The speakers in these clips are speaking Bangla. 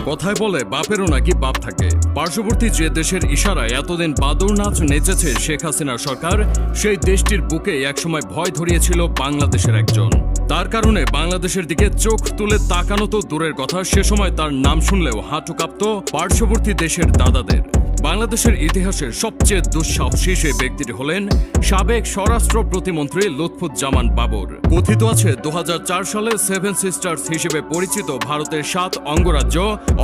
কথায় বলে বাপেরও নাকি বাপ থাকে। পার্শ্ববর্তী যে দেশের ইশারায় এতদিন বাদর নাচ নেচেছে শেখ হাসিনার সরকার, সেই দেশটির বুকে একসময় ভয় ধরিয়েছিল বাংলাদেশের একজন। তার কারণে বাংলাদেশের দিকে চোখ তুলে তাকানো তো দূরের কথা, সে সময় তার নাম শুনলেও হাঁটু কাঁপত পার্শ্ববর্তী দেশের দাদাদের। বাংলাদেশের ইতিহাসের সবচেয়ে দুঃসাহসী সেই ব্যক্তিটি হলেন সাবেক স্বরাষ্ট্র প্রতিমন্ত্রী লুৎফুজ্জামান বাবর। কথিত আছে 2004 সালে সেভেন সিস্টার্স হিসেবে পরিচিত ভারতের 7 অঙ্গরাজ্য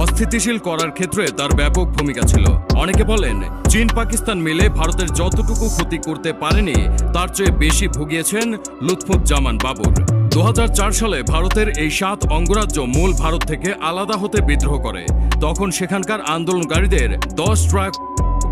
অস্থিতিশীল করার ক্ষেত্রে তার ব্যাপক ভূমিকা ছিল। অনেকে বলেন চীন পাকিস্তান মিলে ভারতের যতটুকু ক্ষতি করতে পারেনি তার চেয়ে বেশি ভুগিয়েছেন লুৎফুজ্জামান বাবর। 2004 সালে ভারতের এই 7 অঙ্গরাজ্য মূল ভারত থেকে আলাদা হতে বিদ্রোহ করে। তখন সেখানকার আন্দোলনকারীদের 10 ট্রাক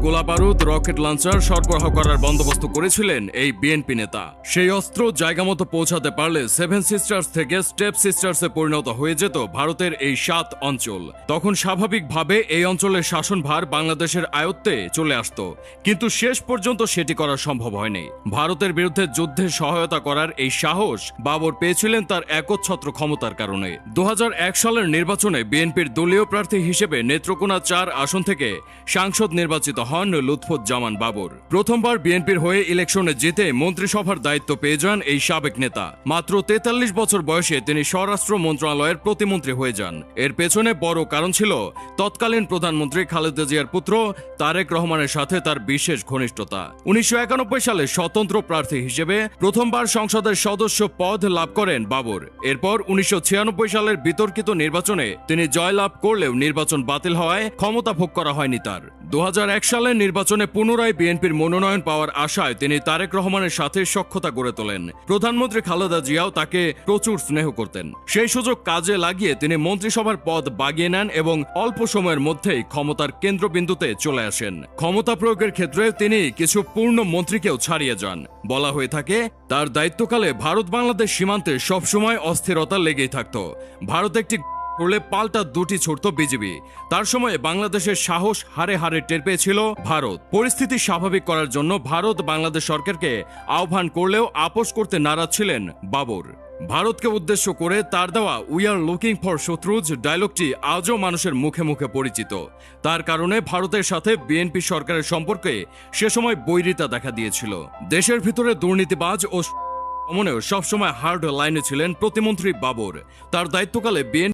গোলাবারুদ, রকেট লঞ্চার সরবরাহ করার বন্দোবস্ত করেছিলেন এই বিএনপি নেতা। সেই অস্ত্র জায়গা মতো পৌঁছাতে পারলে সেভেন সিস্টার্স থেকে স্টেপ সিস্টার্সে পরিণত হয়ে যেত ভারতের এই 7 অঞ্চল। তখন স্বাভাবিকভাবে এই অঞ্চলের শাসনভার বাংলাদেশের আয়ত্তে চলে আসত, কিন্তু শেষ পর্যন্ত সেটি করা সম্ভব হয়নি। ভারতের বিরুদ্ধে যুদ্ধে সহায়তা করার এই সাহস বাবর পেয়েছিলেন তার একচ্ছত্র ক্ষমতার কারণে। 2001 সালের নির্বাচনে বিএনপির দলীয় প্রার্থী হিসেবে নেত্রকোনা 4 আসন থেকে সাংসদ নির্বাচিত হন লুৎফুজ্জামান বাবর। প্রথমবার বিএনপির হয়ে ইলেকশনে জিতে মন্ত্রিসভার দায়িত্ব পেয়ে যান এই সাবেক নেতা। মাত্র 43 বছর বয়সে তিনি স্বরাষ্ট্র মন্ত্রণালয়ের প্রতিমন্ত্রী হয়ে যান। এর পেছনে বড় কারণ ছিল তৎকালীন প্রধানমন্ত্রী খালেদা জিয়ার পুত্র তারেক রহমানের সাথে তার বিশেষ ঘনিষ্ঠতা। 1991 সালে স্বতন্ত্র প্রার্থী হিসেবে প্রথমবার সংসদের সদস্য পদ লাভ করেন বাবর। এরপর 1996 সালের বিতর্কিত নির্বাচনে তিনি জয়লাভ করলেও নির্বাচন বাতিল হওয়ায় ক্ষমতা ভোগ করা হয়নি তার। 2001 সালের নির্বাচনে পুনরায় বিএনপির মনোনয়ন পাওয়ার আশায় তিনি তারেক রহমানের সাথে সখ্যতা গড়ে তোলেন। প্রধানমন্ত্রী খালেদা জিয়াও তাকে প্রচুর স্নেহ করতেন। সেই সুযোগ কাজে লাগিয়ে তিনি মন্ত্রিসভার পদ বাগিয়ে নেন এবং অল্প সময়ের মধ্যেই ক্ষমতার কেন্দ্রবিন্দুতে চলে আসেন। ক্ষমতা প্রয়োগের ক্ষেত্রে তিনি কিছু পূর্ণ মন্ত্রীকেও ছাড়িয়ে যান। বলা হয়ে থাকে তার দায়িত্বকালে ভারত বাংলাদেশ সীমান্তে সবসময় অস্থিরতা লেগেই থাকত। ভারত একটি করলে পাল্টা দুটি ছুটত বিজিবি। তার সময়ে বাংলাদেশের সাহস হারে হারে টের পেয়েছিল ভারত। পরিস্থিতি স্বাভাবিক করার জন্য ভারত বাংলাদেশ সরকারকে আহ্বান করলেও আপোষ করতে নারাজ ছিলেন বাবর। ভারতকে উদ্দেশ্য করে তার দেওয়া উই আর লুকিং ফর শত্রুজ ডায়লগটি আজও মানুষের মুখে মুখে পরিচিত। তার কারণে ভারতের সাথে বিএনপি সরকারের সম্পর্কে সে সময় বৈরিতা দেখা দিয়েছিল। দেশের ভিতরে দুর্নীতিবাজ ও দমনেও সবসময় হার্ড লাইনে ছিলেন প্রতিমন্ত্রী বাবর। তার দায়িত্বকালে বিএনপি